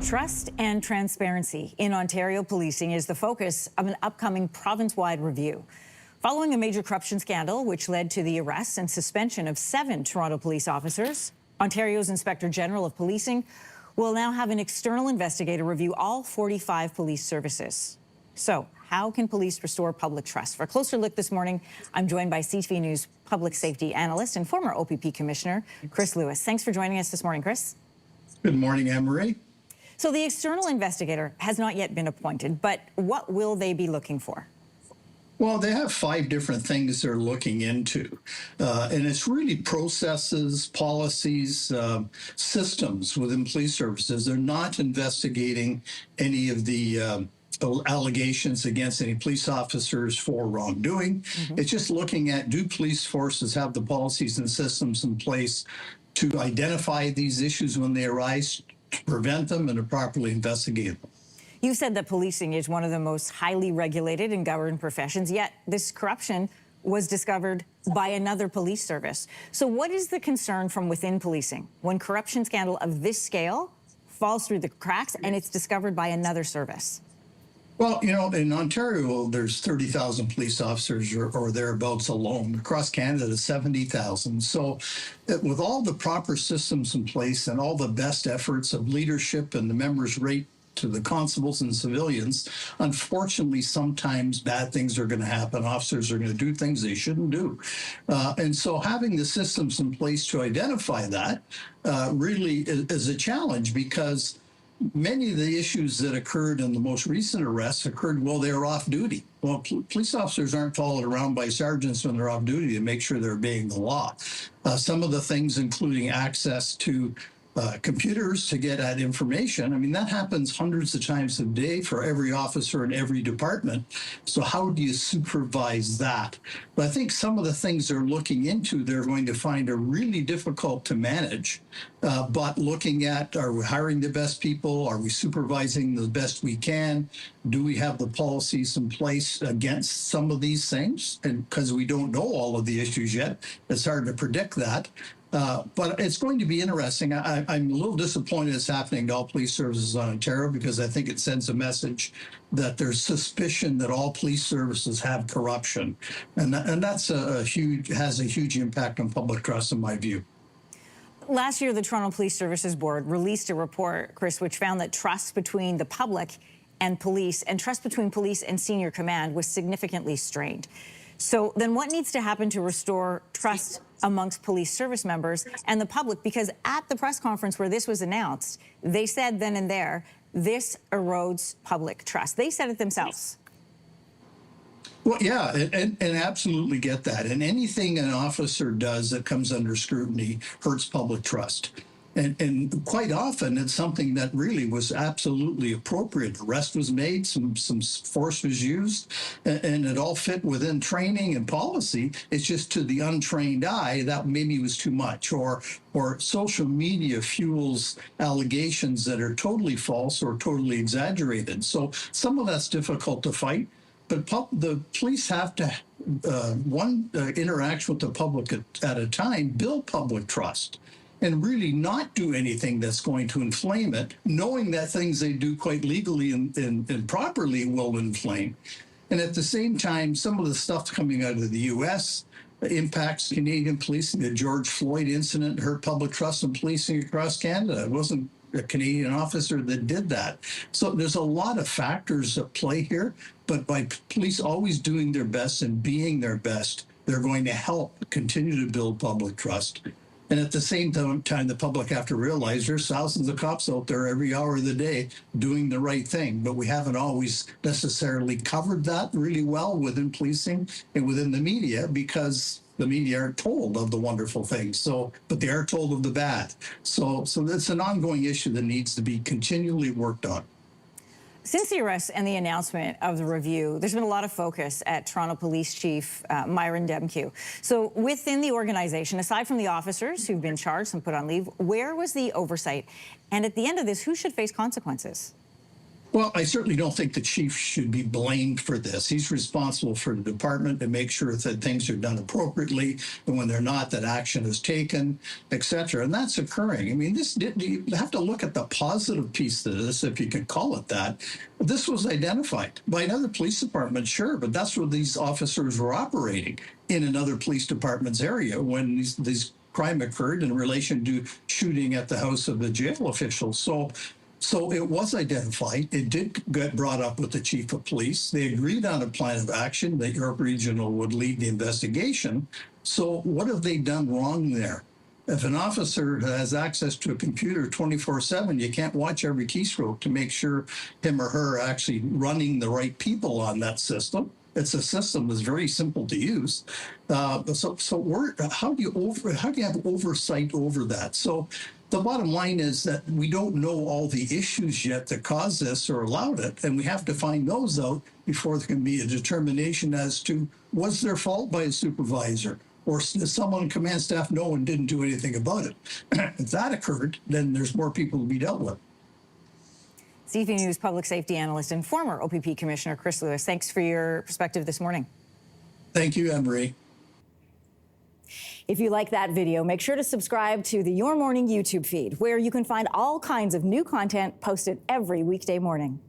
Trust and transparency in Ontario policing is the focus of an upcoming province-wide review. Following a major corruption scandal, which led to the arrest and suspension of 7 Toronto police officers, Ontario's Inspector General of Policing will now have an external investigator review all 45 police services. So, how can police restore public trust? For a closer look this morning, I'm joined by CTV News public safety analyst and former OPP Commissioner, Chris Lewis. Thanks for joining us this morning, Chris. Good morning, Anne-Marie. So the external investigator has not yet been appointed, but what will they be looking for? Well, they have 5 different things they're looking into, and it's really processes, policies, systems within police services. They're not investigating any of the allegations against any police officers for wrongdoing. It's just looking at, do police forces have the policies and systems in place to identify these issues when they arise, to prevent them, and to properly investigate them. You said that policing is one of the most highly regulated and governed professions, yet this corruption was discovered by another police service. So what is the concern from within policing when corruption scandal of this scale falls through the cracks and it's discovered by another service? Well, you know, in Ontario, there's 30,000 police officers or thereabouts alone. Across Canada, 70,000. So with all the proper systems in place and all the best efforts of leadership and the members' rate to the constables and civilians, unfortunately, sometimes bad things are going to happen. Officers are going to do things they shouldn't do. And so having the systems in place to identify that really is a challenge, because many of the issues that occurred in the most recent arrests occurred while they were off duty. Well, police officers aren't followed around by sergeants when they're off duty to make sure they're obeying the law. Some of the things, including access to computers to get at information, I mean, that happens hundreds of times a day for every officer in every department. So how do you supervise that? But I think some of the things they're looking into, they're going to find are really difficult to manage. But looking at, are we hiring the best people? Are we supervising the best we can? Do we have the policies in place against some of these things? And because we don't know all of the issues yet, it's hard to predict that. But it's going to be interesting. I'm a little disappointed it's happening to all police services in Ontario, because I think it sends a message that there's suspicion that all police services have corruption. And that's has a huge impact on public trust, in my view. Last year, the Toronto Police Services Board released a report, Chris, which found that trust between the public and police, and trust between police and senior command, was significantly strained. So then what needs to happen to restore trust amongst police service members and the public? Because at the press conference where this was announced, they said then and there, this erodes public trust. They said it themselves. Well, yeah, and absolutely get that. And anything an officer does that comes under scrutiny hurts public trust. And quite often, it's something that really was absolutely appropriate. Arrest was made, some force was used, and it all fit within training and policy. It's just to the untrained eye, that maybe was too much. Or social media fuels allegations that are totally false or totally exaggerated. So some of that's difficult to fight. But the police have to, interact with the public at a time, build public trust, and really not do anything that's going to inflame it, knowing that things they do quite legally and properly will inflame. And at the same time, some of the stuff coming out of the U.S. impacts Canadian policing. The George Floyd incident hurt public trust in policing across Canada. It wasn't a Canadian officer that did that. So there's a lot of factors at play here, but by police always doing their best and being their best, they're going to help continue to build public trust. And at the same time, the public have to realize there's thousands of cops out there every hour of the day doing the right thing. But we haven't always necessarily covered that really well within policing and within the media, because the media aren't told of the wonderful things. But they are told of the bad. So that's an ongoing issue that needs to be continually worked on. Since the arrest and the announcement of the review, there's been a lot of focus at Toronto Police Chief Myron Demkiw. So within the organization, aside from the officers who've been charged and put on leave, where was the oversight? And at the end of this, who should face consequences? Well, I certainly don't think the chief should be blamed for this. He's responsible for the department to make sure that things are done appropriately, and when they're not, that action is taken, et cetera. And that's occurring. I mean, you have to look at the positive piece of this, if you could call it that. This was identified by another police department, sure, but that's where these officers were operating, in another police department's area when these crime occurred in relation to shooting at the house of the jail official. So it was identified. It did get brought up with the chief of police. They agreed on a plan of action that York Regional would lead the investigation. So what have they done wrong there? If an officer has access to a computer 24/7, you can't watch every keystroke to make sure him or her are actually running the right people on that system. It's a system that's very simple to use. How do you have oversight over that? So the bottom line is that we don't know all the issues yet that caused this or allowed it, and we have to find those out before there can be a determination as to was there fault by a supervisor, or does someone on command staff know and didn't do anything about it? If that occurred, then there's more people to be dealt with. CTV News public safety analyst and former OPP Commissioner Chris Lewis, thanks for your perspective this morning. Thank you, Anne-Marie. If you like that video, make sure to subscribe to the Your Morning YouTube feed, where you can find all kinds of new content posted every weekday morning.